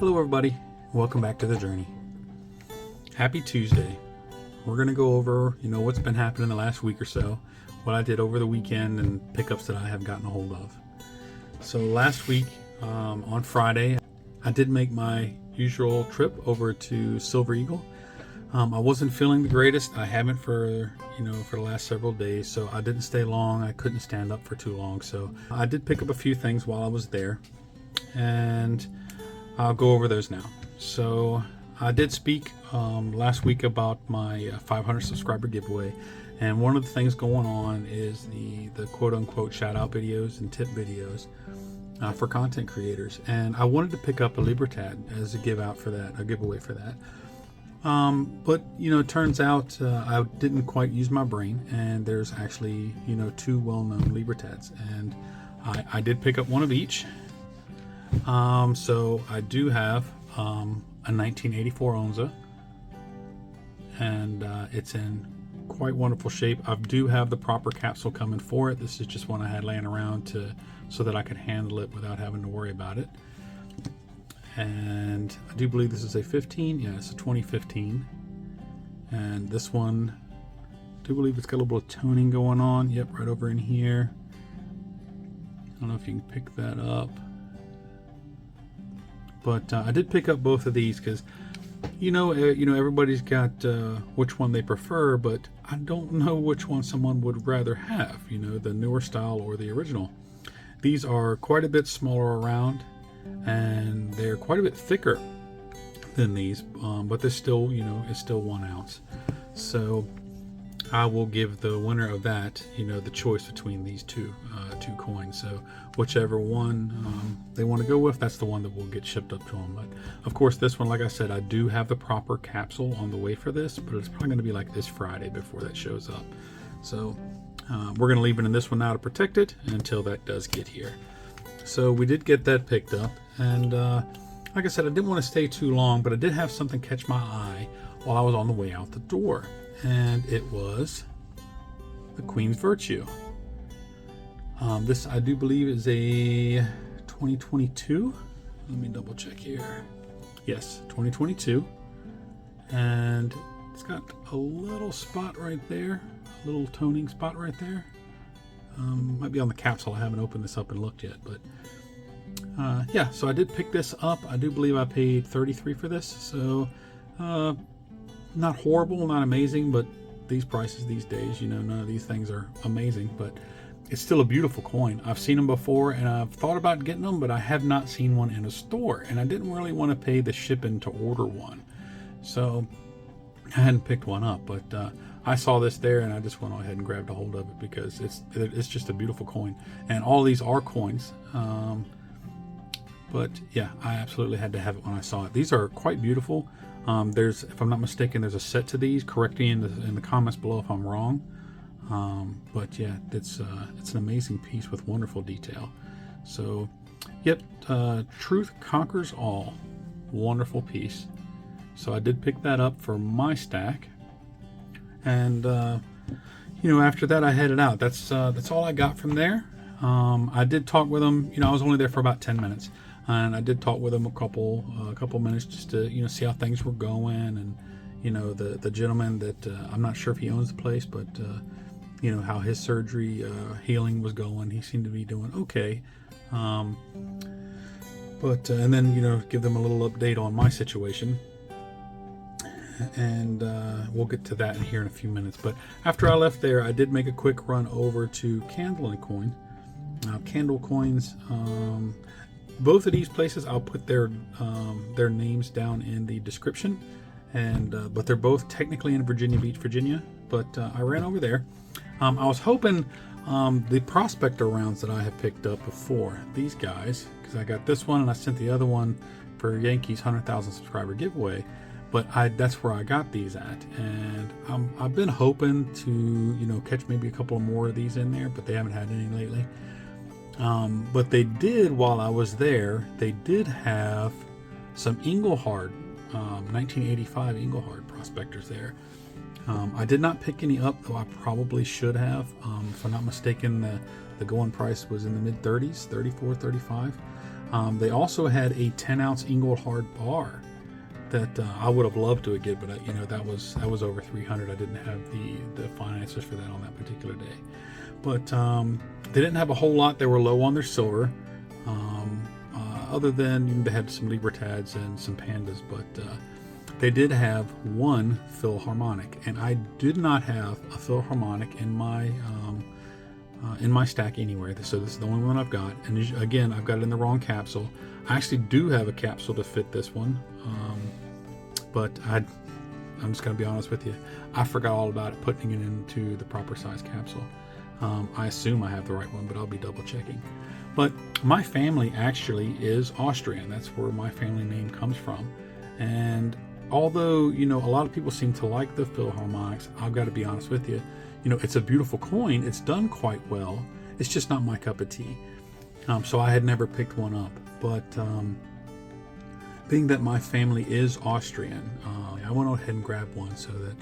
Hello everybody, welcome back to the journey. Happy Tuesday. We're going to go over, what's been happening the last week or so, what I did over the weekend, and pickups that I have gotten a hold of. So last week, on Friday, I did make my usual trip over to Silver Eagle. I wasn't feeling the greatest. I haven't for the last several days, so I didn't stay long. I couldn't stand up for too long, so I did pick up a few things while I was there, and I'll go over those now. So I did speak last week about my 500 subscriber giveaway, and one of the things going on is the quote-unquote shout-out videos and tip videos for content creators, and I wanted to pick up a Libertad as a giveaway for that. But it turns out I didn't quite use my brain, and there's actually two well-known Libertads, and I did pick up one of each. So I do have a 1984 Onza, and it's in quite wonderful shape. I do have the proper capsule coming for it. This is just one I had laying around so that I could handle it without having to worry about it. And I do believe this is a 15. Yeah, it's a 2015. And this one, I do believe it's got a little bit of toning going on. Yep, right over in here. I don't know if you can pick that up. But I did pick up both of these because, everybody's got which one they prefer, but I don't know which one someone would rather have, the newer style or the original. These are quite a bit smaller around, and they're quite a bit thicker than these, but they're still, it's still 1 ounce. So I will give the winner of that, the choice between these two coins. So whichever one they want to go with, that's the one that will get shipped up to them. But of course, this one, like I said, I do have the proper capsule on the way for this, but it's probably going to be like this Friday before that shows up. So we're going to leave it in this one now to protect it until that does get here. So we did get that picked up, and like I said, I didn't want to stay too long, but I did have something catch my eye while I was on the way out the door, and it was the Queen's Virtue. This, I do believe, is a 2022. Let me double check here. Yes, 2022, and it's got a little spot right there, a little toning spot right there. Might be on the capsule. I haven't opened this up and looked yet, but yeah, so I did pick this up. I do believe I paid $33 for this, so not horrible, not amazing, but these prices these days, none of these things are amazing, but it's still a beautiful coin. I've seen them before, and I've thought about getting them, but I have not seen one in a store, and I didn't really want to pay the shipping to order one, so I hadn't picked one up. But I saw this there, and I just went ahead and grabbed a hold of it because it's just a beautiful coin, and all these are coins. But yeah, I absolutely had to have it when I saw it. These are quite beautiful. There's, if I'm not mistaken, there's a set to these. Correct me in the comments below if I'm wrong. But yeah, it's an amazing piece with wonderful detail. So, yep, truth conquers all. Wonderful piece. So I did pick that up for my stack, and after that I headed out. That's all I got from there. I did talk with them. I was only there for about 10 minutes. And I did talk with him a couple minutes just to see how things were going, and the gentleman that I'm not sure if he owns the place, but how his surgery healing was going. He seemed to be doing okay, but and then give them a little update on my situation, and we'll get to that here in a few minutes. But after I left there, I did make a quick run over to Candle and Coin. Candle Coins. Both of these places, I'll put their names down in the description, and but they're both technically in Virginia Beach, Virginia. But I ran over there. I was hoping the prospector rounds that I had picked up before, these guys, because I got this one and I sent the other one for Yankees 100,000 subscriber giveaway. But that's where I got these at, and I've been hoping to catch maybe a couple more of these in there, but they haven't had any lately. But they did, while I was there, they did have some Engelhard, 1985 Engelhard prospectors there. I did not pick any up, though I probably should have. If I'm not mistaken, the going price was in the mid 30s, 34, 35. They also had a 10-ounce Ingold hard bar that I would have loved to get, but you know, that was over $300. I didn't have the finances for that on that particular day. But they didn't have a whole lot. They were low on their silver. Other than they had some Libertads and some Pandas, but they did have one Philharmonic, and I did not have a Philharmonic in my stack anywhere. So this is the only one I've got, and again, I've got it in the wrong capsule. I actually do have a capsule to fit this one, but I'm just going to be honest with you, I forgot all about it, putting it into the proper size capsule. I assume I have the right one, but I'll be double checking. But my family actually is Austrian. That's where my family name comes from. And although, you know, a lot of people seem to like the Philharmonics, I've got to be honest with you, you know, it's a beautiful coin. It's done quite well. It's just not my cup of tea. So I had never picked one up. But being that my family is Austrian, I went ahead and grabbed one so that,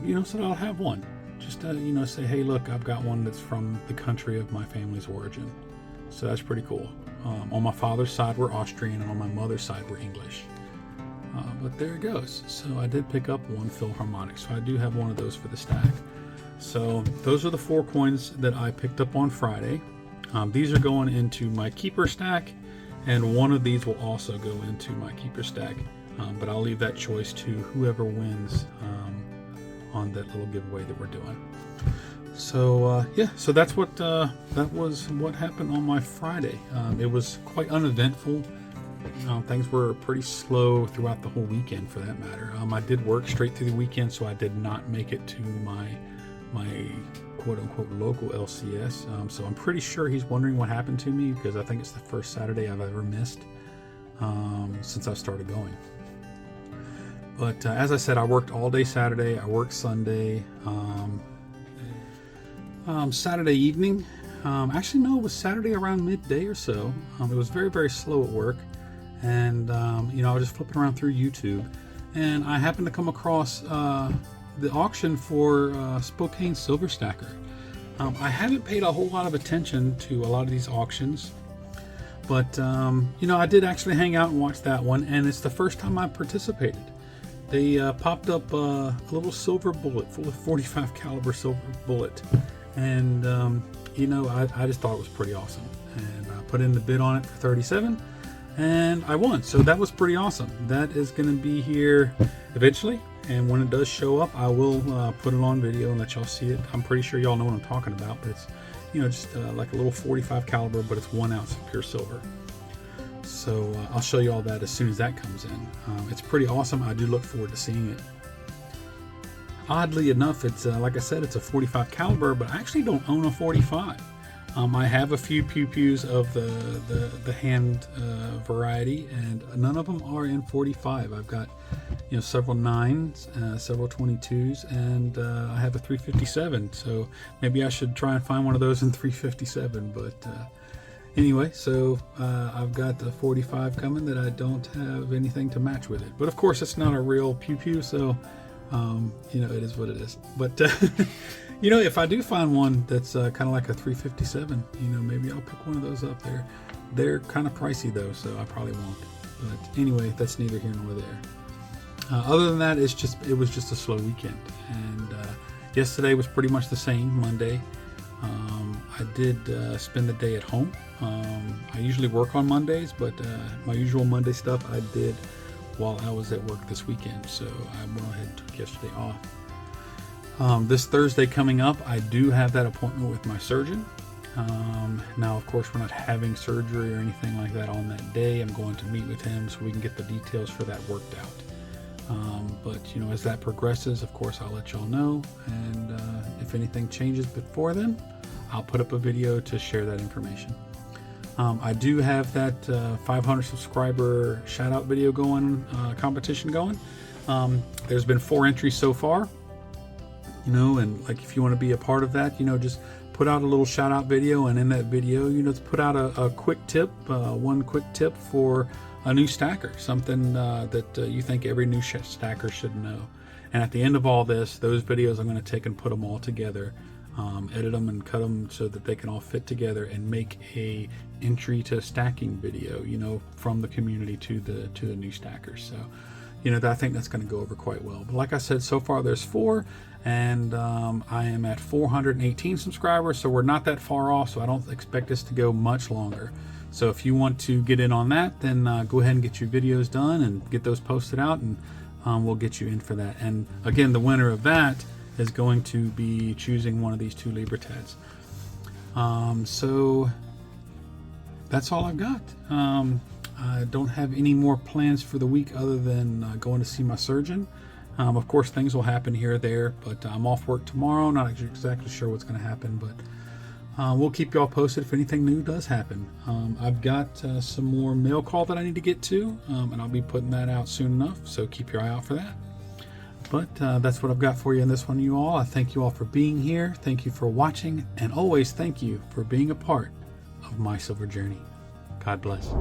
you know, so that I'll have one. Just to, you know, say, hey, look, I've got one that's from the country of my family's origin. So that's pretty cool. On my father's side, we're Austrian, and on my mother's side, we're English. But there it goes. So I did pick up one Philharmonic. So I do have one of those for the stack. So those are the 4 coins that I picked up on Friday. These are going into my keeper stack, and one of these will also go into my keeper stack. But I'll leave that choice to whoever wins on that little giveaway that we're doing. So yeah, so that's what that was what happened on my Friday. It was quite uneventful. Things were pretty slow throughout the whole weekend, for that matter. I did work straight through the weekend, so I did not make it to my quote-unquote local LCS. So I'm pretty sure he's wondering what happened to me, because I think it's the first Saturday I've ever missed since I started going. But as I said, I worked all day Saturday. I worked Sunday. Saturday evening. Actually, no, it was Saturday around midday or so. It was very, very slow at work. And, you know, I was just flipping around through YouTube. And I happened to come across the auction for Spokane Silver Stacker. I haven't paid a whole lot of attention to a lot of these auctions. But, you know, I did actually hang out and watch that one. And it's the first time I participated. They popped up a little silver bullet, full of 45 caliber silver bullet. And, you know, I just thought it was pretty awesome. And I put in the bid on it for 37, and I won. So that was pretty awesome. That is going to be here eventually. And when it does show up, I will put it on video and let y'all see it. I'm pretty sure y'all know what I'm talking about. But it's, you know, just like a little 45 caliber, but it's 1 ounce of pure silver. So I'll show you all that as soon as that comes in. It's pretty awesome. I do look forward to seeing it. Oddly enough, it's like I said, it's a 45 caliber, but I actually don't own a 45. I have a few pew-pews of the hand variety, and none of them are in 45. I've got, you know, several 9s, several 22s, and I have a 357. So maybe I should try and find one of those in 357. But anyway, so I've got the 45 coming that I don't have anything to match with it. But of course, it's not a real pew-pew, so you know, it is what it is. But you know, if I do find one that's kind of like a 357, you know, maybe I'll pick one of those up there. They're kind of pricey though, so I probably won't. But anyway, that's neither here nor there. Other than that, it was just a slow weekend. And yesterday was pretty much the same. Monday, I did spend the day at home. I usually work on Mondays, but my usual Monday stuff I did while I was at work this weekend, so I went ahead and took yesterday off. This Thursday coming up, I do have that appointment with my surgeon. Now, of course, we're not having surgery or anything like that on that day. I'm going to meet with him so we can get the details for that worked out. But, you know, as that progresses, of course, I'll let y'all know. And if anything changes before then, I'll put up a video to share that information. I do have that 500 subscriber shout out video going, competition going. There's been 4 entries so far, you know, and like if you want to be a part of that, you know, just put out a little shout out video, and in that video, you know, put out a quick tip, one quick tip for a new stacker, something that you think every new stacker should know. And at the end of all this, those videos I'm going to take and put them all together edit them and cut them so that they can all fit together and make a entry to stacking video, you know, from the community to the new stackers. So, you know, I think that's going to go over quite well. But like I said, so far there's 4, and I am at 418 subscribers, so we're not that far off, so I don't expect this to go much longer. So if you want to get in on that, then go ahead and get your videos done and get those posted out, and we'll get you in for that. And again, the winner of that is going to be choosing one of these 2 Libertads. So that's all I've got. I don't have any more plans for the week other than going to see my surgeon. Of course, things will happen here or there, but I'm off work tomorrow. Not exactly sure what's going to happen, but we'll keep y'all posted if anything new does happen. I've got some more mail call that I need to get to, and I'll be putting that out soon enough, so keep your eye out for that. But that's what I've got for you in this one, you all. I thank you all for being here. Thank you for watching, and always thank you for being a part of my silver journey. God bless.